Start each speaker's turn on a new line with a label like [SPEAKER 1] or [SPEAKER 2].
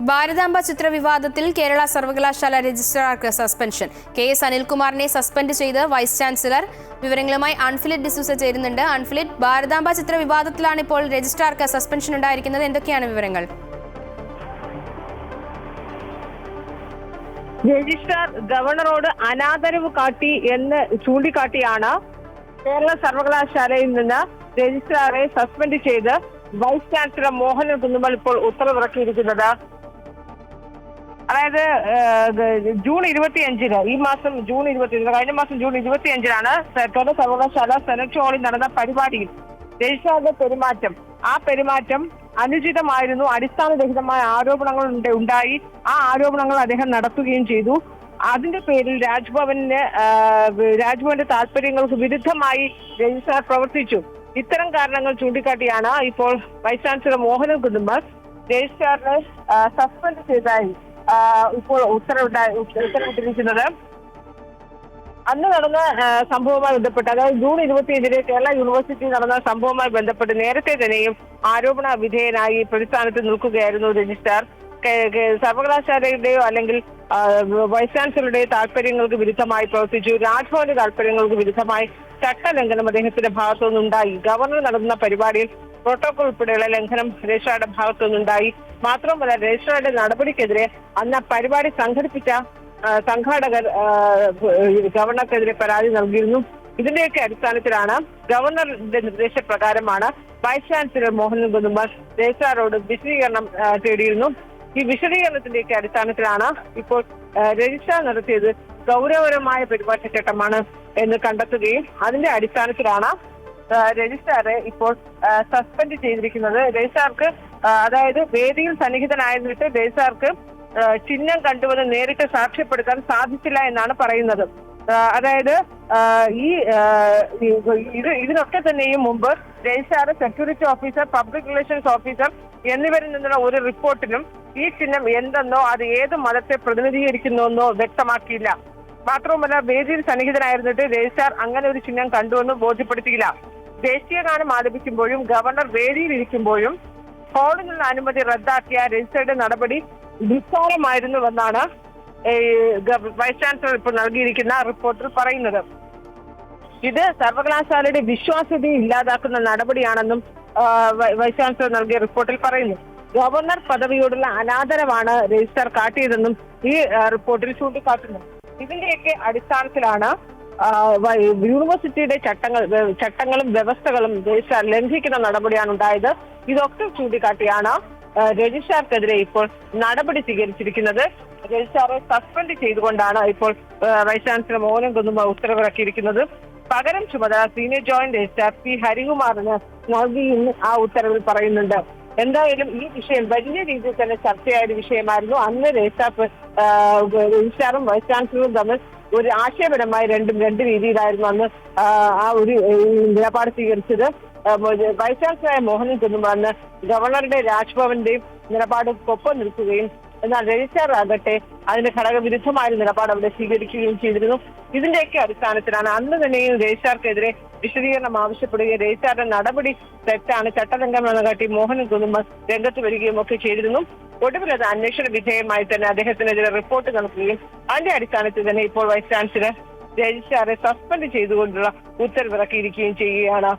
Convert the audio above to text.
[SPEAKER 1] ഭാരതാംബ ചിത്ര വിവാദത്തിൽ കേരള സർവകലാശാല രജിസ്ട്രാർക്ക് suspension. KS അനിൽകുമാറിനെ suspend ചെയ്ത് വൈസ് ചാൻസലർ. വിവരങ്ങളുമായി അൺഫിലിറ്റ് ഡിസൂസ ചേരുന്നുണ്ട്. അൺഫിലിറ്റ്, ഭാരതാംബ ചിത്ര വിവാദത്തിലാണ് ഇപ്പോൾ രജിസ്ട്രാർക്ക് സസ്പെൻഷൻ ഉണ്ടായിരിക്കുന്നത്. എന്തൊക്കെയാണ് വിവരങ്ങൾ?
[SPEAKER 2] രജിസ്ട്രാർ ഗവർണറോട് അനാദരവ് കാട്ടി എന്ന് ചൂണ്ടിക്കാട്ടിയാണ് കേരള സർവകലാശാലയിൽ നിന്ന് രജിസ്ട്രാറെ സസ്പെൻഡ് ചെയ്ത് വൈസ് ചാൻസലർ മോഹനൻ കുന്നുമ്മൽ ഇപ്പോൾ ഉത്തരവിറക്കിയിരിക്കുന്നത്. അതായത് ജൂൺ 25-ന് കഴിഞ്ഞ മാസം ജൂൺ 25-നാണ് കേരള സർവകലാശാല സെനറ്റ് ഹാളിൽ നടന്ന പരിപാടിയിൽ രജിസ്ട്രാറുടെ പെരുമാറ്റം അനുചിതമായിരുന്നു, അടിസ്ഥാനരഹിതമായ ആരോപണങ്ങൾ ഉണ്ടായി. ആ ആരോപണങ്ങൾ അദ്ദേഹം നടത്തുകയും ചെയ്തു. അതിന്റെ പേരിൽ രാജ്ഭവന്റെ താല്പര്യങ്ങൾക്ക് വിരുദ്ധമായി രജിസ്ട്രാർ പ്രവർത്തിച്ചു. ഇത്തരം കാരണങ്ങൾ ചൂണ്ടിക്കാട്ടിയാണ് ഇപ്പോൾ വൈസ് ചാൻസലർ മോഹനൻ കുന്നുമ്മൽ രജിസ്ട്രാറിനെ സസ്പെൻഡ് ചെയ്തതായി ഇപ്പോൾ ഉത്തരവിട്ടിരിക്കുന്നത്. അന്ന് നടന്ന സംഭവവുമായി ബന്ധപ്പെട്ട്, അതായത് ജൂൺ 25-ന് കേരള യൂണിവേഴ്സിറ്റി നടന്ന സംഭവവുമായി ബന്ധപ്പെട്ട് നേരത്തെ തന്നെയും ആരോപണ വിധേയനായി പ്രതിസ്ഥാനത്ത് നിൽക്കുകയായിരുന്നു രജിസ്ട്രാർ. സർവകലാശാലയുടെയോ അല്ലെങ്കിൽ വൈസ് ചാൻസലറുടെയോ താല്പര്യങ്ങൾക്ക് വിരുദ്ധമായി പ്രവർത്തിച്ചു. രാജ്ഭവന്റെ താല്പര്യങ്ങൾക്ക് വിരുദ്ധമായി ചട്ടലംഘനം അദ്ദേഹത്തിന്റെ ഭാഗത്തുനിന്നുണ്ടായി. ഗവർണർ നടന്ന പരിപാടിയിൽ പ്രോട്ടോകോൾ ഉൾപ്പെടെയുള്ള ലംഘനം രജിസ്ട്രാറുടെ ഭാഗത്തുനിന്നുണ്ടായി. മാത്രമല്ല, രജിസ്ട്രാറുടെ നടപടിക്കെതിരെ അന്ന് പരിപാടി സംഘടിപ്പിച്ച സംഘാടകർ ഗവർണർക്കെതിരെ പരാതി നൽകിയിരുന്നു. ഇതിന്റെയൊക്കെ അടിസ്ഥാനത്തിലാണ് ഗവർണറുടെ നിർദ്ദേശപ്രകാരമാണ് വൈസ് ചാൻസലർ മോഹനൻ കുന്നുമ്മൽ രജിസ്ട്രാറോട് വിശദീകരണം തേടിയിരുന്നു. ഈ വിശദീകരണത്തിന്റെയൊക്കെ അടിസ്ഥാനത്തിലാണ് ഇപ്പോൾ രജിസ്ട്രാർ നടത്തിയത് ഗൗരവപരമായ പെരുമാറ്റച്ചട്ടമാണ് എന്ന് കണ്ടെത്തുകയും അതിന്റെ അടിസ്ഥാനത്തിലാണ് രജിസ്ട്രാറെ ഇപ്പോൾ സസ്പെൻഡ് ചെയ്തിരിക്കുന്നത്. രജിസ്ട്രാർക്ക്, അതായത് വേദിയിൽ സന്നിഹിതനായിരുന്നിട്ട് രജിസ്ട്രാർക്ക് ചിഹ്നം കണ്ടുവന്ന് നേരിട്ട് സാക്ഷ്യപ്പെടുത്താൻ സാധിച്ചില്ല എന്നാണ് പറയുന്നത്. അതായത് ഇതിനൊക്കെ തന്നെയും മുമ്പ് registrar, security officer, public relations officer എന്നിവരിൽ നിന്നുള്ള ഒരു റിപ്പോർട്ടിലും ഈ ചിഹ്നം എന്തെന്നോ അത് ഏത് മതത്തെ പ്രതിനിധീകരിക്കുന്നുവെന്നോ വ്യക്തമാക്കിയില്ല. മാത്രവുമല്ല, വേദിയിൽ സന്നിഹിതനായിരുന്നിട്ട് രജിസ്ട്രാർ അങ്ങനെ ഒരു ചിഹ്നം കണ്ടുവെന്ന് ബോധ്യപ്പെടുത്തിയില്ല. ദേശീയ ഗാനം ആലപിക്കുമ്പോഴും ഗവർണർ വേദിയിലിരിക്കുമ്പോഴും ഹാളിനുള്ള അനുമതി റദ്ദാക്കിയ രജിസ്ട്രാറുടെ നടപടി നിസ്സാരമായിരുന്നുവെന്നാണ് വൈസ് ചാൻസലർ ഇപ്പോൾ നൽകിയിരിക്കുന്ന റിപ്പോർട്ടിൽ പറയുന്നത്. ഇത് സർവകലാശാലയുടെ വിശ്വാസ്യതയെ ഇല്ലാതാക്കുന്ന നടപടിയാണെന്നും വൈസ് ചാൻസലർ നൽകിയ റിപ്പോർട്ടിൽ പറയുന്നു. ഗവർണർ പദവിയോടുള്ള അനാദരവാണ് രജിസ്ട്രാർ കാട്ടിയതെന്നും ഈ റിപ്പോർട്ടിൽ ചൂണ്ടിക്കാട്ടുന്നു. ഇതിന്റെയൊക്കെ അടിസ്ഥാനത്തിലാണ് യൂണിവേഴ്സിറ്റിയുടെ ചട്ടങ്ങളും വ്യവസ്ഥകളും രജിസ്ട്രാർ ലംഘിക്കുന്ന നടപടിയാണ് ഉണ്ടായത്. ഇതൊക്കെ ചൂണ്ടിക്കാട്ടിയാണ് രജിസ്ട്രാർക്കെതിരെ ഇപ്പോൾ നടപടി സ്വീകരിച്ചിരിക്കുന്നത്. രജിസ്ട്രാറെ സസ്പെൻഡ് ചെയ്തുകൊണ്ടാണ് ഇപ്പോൾ വൈസ് ചാൻസലർ മോഹനൻ കുന്നുമ്മൽ ഉത്തരവിറക്കിയിരിക്കുന്നത്. പകരം ചുമതല സീനിയർ ജോയിന്റ് രജിസ്ട്രാർ P. ഹരികുമാറിന് നൽകിയെന്ന് ആ ഉത്തരവിൽ പറയുന്നുണ്ട്. എന്തായാലും ഈ വിഷയം വലിയ രീതിയിൽ തന്നെ ചർച്ചയായ ഒരു വിഷയമായിരുന്നു. അന്ന് രജിസ്ട്രാറും വൈസ് ചാൻസലറും തമ്മിൽ ഒരു ആശയപരമായി രണ്ട് രീതിയിലായിരുന്നു അന്ന് ആ ഒരു നിലപാട് സ്വീകരിച്ചത്. വൈസ് ചാൻസലറായ മോഹനൻ കുന്നുമ്മൽ അന്ന് ഗവർണറുടെ രാജ്ഭവന്റെയും നിലപാടൊപ്പം നിൽക്കുകയും, എന്നാൽ രജിസ്ട്രാർ ആകട്ടെ അതിന്റെ ഘടകവിരുദ്ധമായ നിലപാട് അവിടെ സ്വീകരിക്കുകയും ചെയ്തിരുന്നു. ഇതിന്റെയൊക്കെ അടിസ്ഥാനത്തിലാണ് അന്ന് തന്നെയും രജിസ്ട്രാർക്കെതിരെ വിശദീകരണം ആവശ്യപ്പെടുകയും രജിസ്ട്രാറുടെ നടപടി തെറ്റാണ്, ചട്ടലംഘനമെന്ന് കാട്ടി മോഹനൻ കുന്നുമ്മൽ രംഗത്ത് വരികയും ഒക്കെ ചെയ്തിരുന്നു. ഒടുവിൽ അത് അന്വേഷണ വിധേയമായി തന്നെ അദ്ദേഹത്തിനെതിരെ റിപ്പോർട്ട് നൽകുകയും അതിന്റെ അടിസ്ഥാനത്തിൽ തന്നെ ഇപ്പോൾ വൈസ് ചാൻസലർ രജിസ്ട്രാറെ സസ്പെൻഡ് ചെയ്തുകൊണ്ടുള്ള ഉത്തരവിറക്കിയിരിക്കുകയും ചെയ്യുകയാണ്.